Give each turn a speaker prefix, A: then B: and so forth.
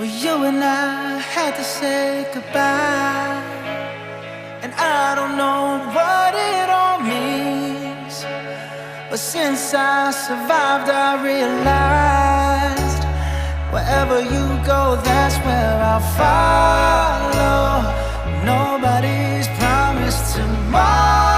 A: Well, you and I had to say goodbye, and I don't know what it all means, but since I survived I realized wherever you go, that's where I'll follow. Nobody's promised tomorrow.